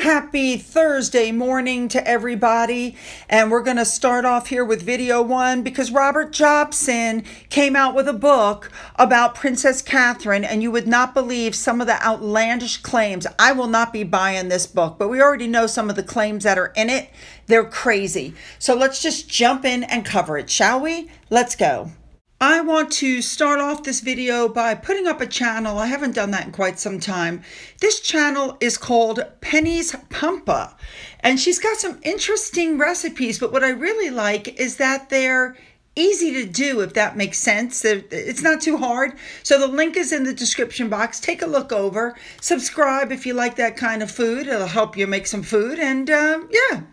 Happy Thursday morning to everybody. And we're going to start off here with video one because Robert Jobson came out with a book about Princess Catherine, and you would not believe some of the outlandish claims. I will not be buying this book, but we already know some of the claims that are in it. They're crazy. So let's just jump in and cover it, shall we? Let's go. I want to start off this video by putting up a channel. I haven't done that in quite some time. This channel is called Penny's Pampa, and she's got some interesting recipes, but what I really like is that they're easy to do, if that makes sense. It's not too hard. So the link is in the description box. Take a look over. Subscribe if you like that kind of food. It'll help you make some food, and yeah.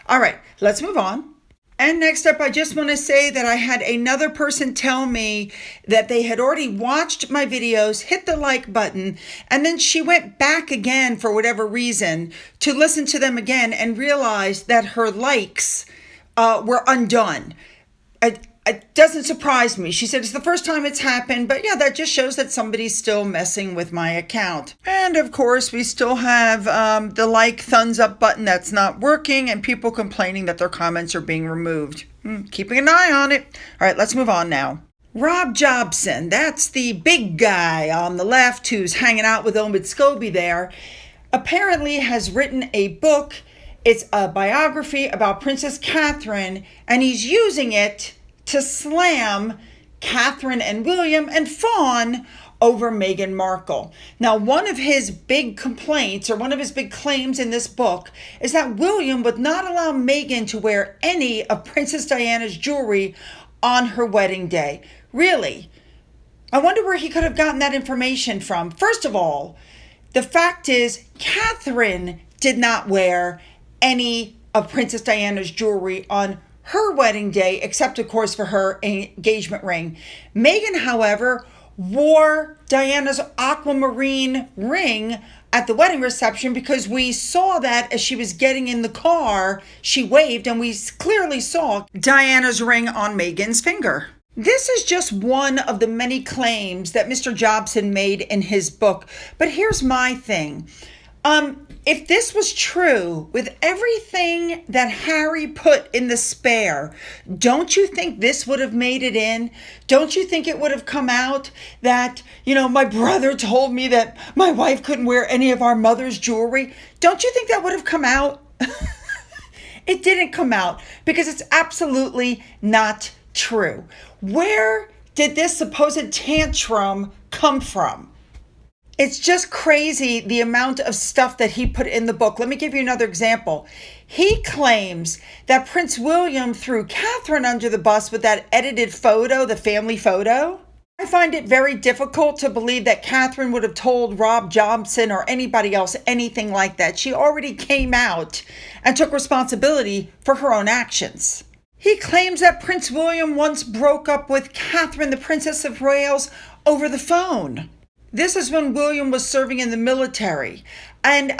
All right, let's move on. And next up, I just want to say that I had another person tell me that they had already watched my videos, hit the like button, and then she went back again for whatever reason to listen to them again and realized that her likes were undone. It doesn't surprise me. She said it's the first time it's happened, but yeah, that just shows that somebody's still messing with my account. And of course, we still have the like thumbs up button that's not working and people complaining that their comments are being removed. Keeping an eye on it. All right, let's move on now. Rob Jobson, that's the big guy on the left who's hanging out with Omid Scobie there, apparently has written a book. It's a biography about Princess Catherine, and he's using it to slam Catherine and William and fawn over Meghan Markle. Now, one of his big complaints, or one of his big claims in this book, is that William would not allow Meghan to wear any of Princess Diana's jewelry on her wedding day. Really? I wonder where he could have gotten that information from. First of all, the fact is, Catherine did not wear any of Princess Diana's jewelry on her wedding day, except of course for her engagement ring. Meghan, however, wore Diana's aquamarine ring at the wedding reception because we saw that as she was getting in the car, she waved and we clearly saw Diana's ring on Meghan's finger. This is just one of the many claims that Mr. Jobson made in his book. But here's my thing. If this was true, with everything that Harry put in the spare, don't you think this would have made it in? Don't you think it would have come out that, my brother told me that my wife couldn't wear any of our mother's jewelry? Don't you think that would have come out? It didn't come out because it's absolutely not true. Where did this supposed tantrum come from? It's just crazy the amount of stuff that he put in the book. Let me give you another example. He claims that Prince William threw Catherine under the bus with that edited photo, the family photo. I find it very difficult to believe that Catherine would have told Rob Jobson or anybody else anything like that. She already came out and took responsibility for her own actions. He claims that Prince William once broke up with Catherine, the Princess of Wales, over the phone. This is when William was serving in the military. And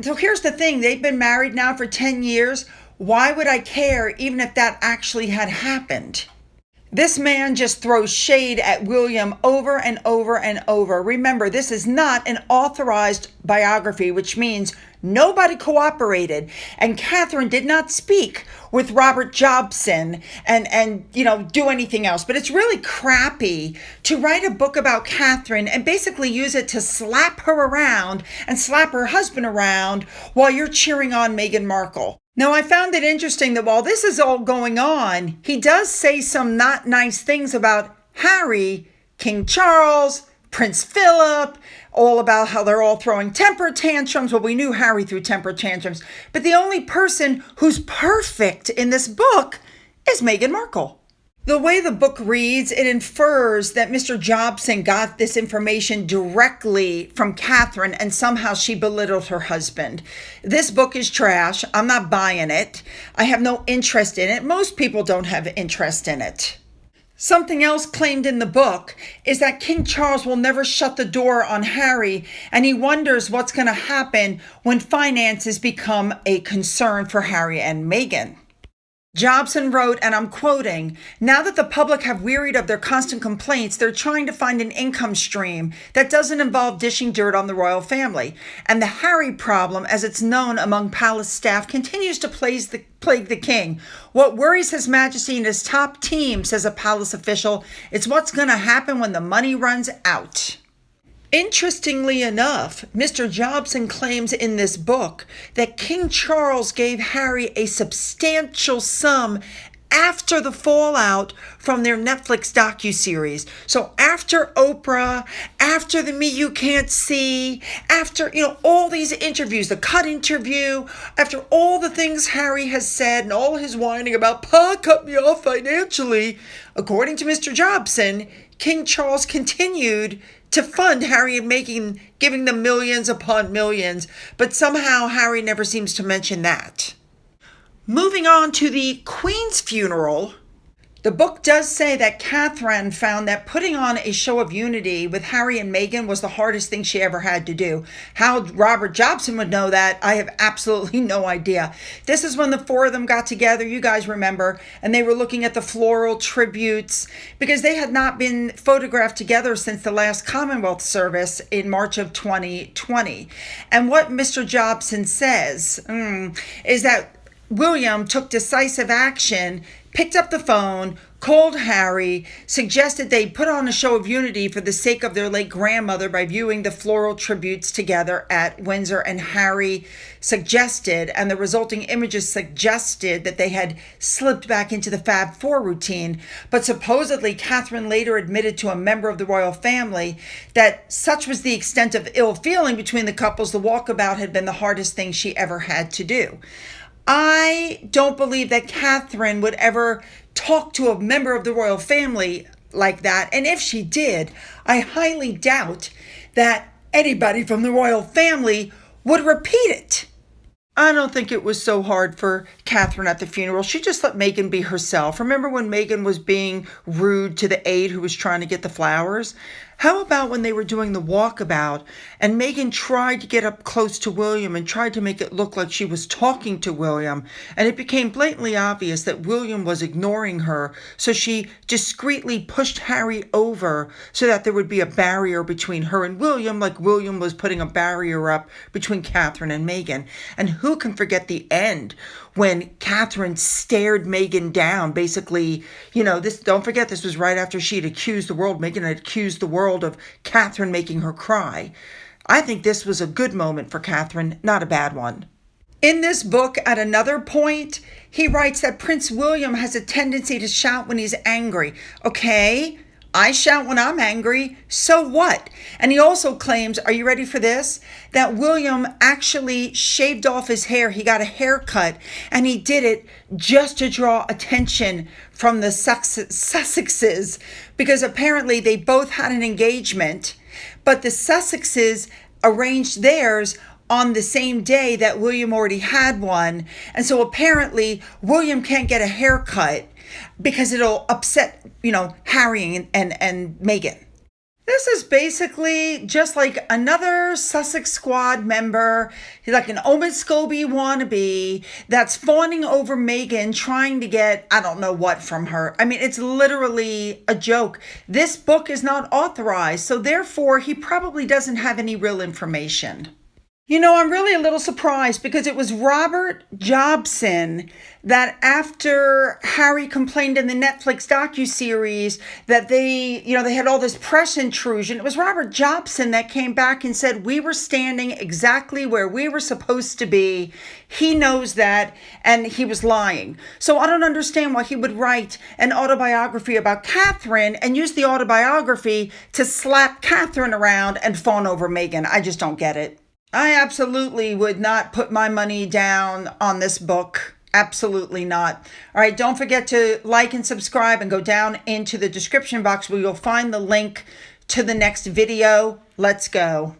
so here's the thing. They've been married now for 10 years. Why would I care even if that actually had happened? This man just throws shade at William over and over and over. Remember, this is not an authorized biography, which means nobody cooperated. And Catherine did not speak with Robert Jobson and do anything else. But it's really crappy to write a book about Catherine and basically use it to slap her around and slap her husband around while you're cheering on Meghan Markle. Now, I found it interesting that while this is all going on, he does say some not nice things about Harry, King Charles, Prince Philip, all about how they're all throwing temper tantrums. Well, we knew Harry threw temper tantrums, but the only person who's perfect in this book is Meghan Markle. The way the book reads, it infers that Mr. Jobson got this information directly from Catherine and somehow she belittled her husband. This book is trash. I'm not buying it. I have no interest in it. Most people don't have interest in it. Something else claimed in the book is that King Charles will never shut the door on Harry, and he wonders what's going to happen when finances become a concern for Harry and Meghan. Jobson wrote, and I'm quoting, "Now that the public have wearied of their constant complaints, they're trying to find an income stream that doesn't involve dishing dirt on the royal family. And the Harry problem, as it's known among palace staff, continues to plague the king. What worries His Majesty and his top team," says a palace official, "is what's going to happen when the money runs out." Interestingly enough, Mr. Jobson claims in this book that King Charles gave Harry a substantial sum after the fallout from their Netflix docuseries. So after Oprah, after the Me You Can't See, after, all these interviews, the cut interview, after all the things Harry has said and all his whining about, "Pa cut me off financially," according to Mr. Jobson, King Charles continued to fund Harry and Meghan, giving them millions upon millions, but somehow Harry never seems to mention that. Moving on to the Queen's funeral, the book does say that Catherine found that putting on a show of unity with Harry and Meghan was the hardest thing she ever had to do. How Robert Jobson would know that, I have absolutely no idea. This is when the four of them got together, you guys remember, and they were looking at the floral tributes because they had not been photographed together since the last Commonwealth service in March of 2020. And what Mr. Jobson says is that William took decisive action, picked up the phone, called Harry, suggested they put on a show of unity for the sake of their late grandmother by viewing the floral tributes together at Windsor, and Harry suggested, and the resulting images suggested, that they had slipped back into the Fab Four routine. But supposedly, Catherine later admitted to a member of the royal family that such was the extent of ill feeling between the couples, the walkabout had been the hardest thing she ever had to do. I don't believe that Catherine would ever talk to a member of the royal family like that. And if she did, I highly doubt that anybody from the royal family would repeat it. I don't think it was so hard for Catherine at the funeral. She just let Meghan be herself. Remember when Meghan was being rude to the aide who was trying to get the flowers? How about when they were doing the walkabout and Meghan tried to get up close to William and tried to make it look like she was talking to William, and it became blatantly obvious that William was ignoring her, so she discreetly pushed Harry over so that there would be a barrier between her and William, like William was putting a barrier up between Catherine and Meghan. And who can forget the end when Catherine stared Meghan down, basically, don't forget, this was right after she'd accused the world, Meghan had accused the world of Catherine making her cry. I think this was a good moment for Catherine, not a bad one. In this book, at another point, he writes that Prince William has a tendency to shout when he's angry. Okay, I shout when I'm angry, so what? And he also claims, are you ready for this? That William actually shaved off his hair. He got a haircut, and he did it just to draw attention from the Sussexes, because apparently they both had an engagement, but the Sussexes arranged theirs on the same day that William already had one. And so apparently William can't get a haircut because it'll upset, Harry and Meghan. This is basically just like another Sussex Squad member. He's like an Omid Scobie wannabe that's fawning over Meghan, trying to get, I don't know what from her. I mean, it's literally a joke. This book is not authorized, so therefore he probably doesn't have any real information. I'm really a little surprised because it was Robert Jobson that after Harry complained in the Netflix docuseries that they had all this press intrusion, it was Robert Jobson that came back and said, we were standing exactly where we were supposed to be. He knows that, and he was lying. So I don't understand why he would write an autobiography about Catherine and use the autobiography to slap Catherine around and fawn over Meghan. I just don't get it. I absolutely would not put my money down on this book. Absolutely not. All right, don't forget to like and subscribe and go down into the description box where you'll find the link to the next video. Let's go.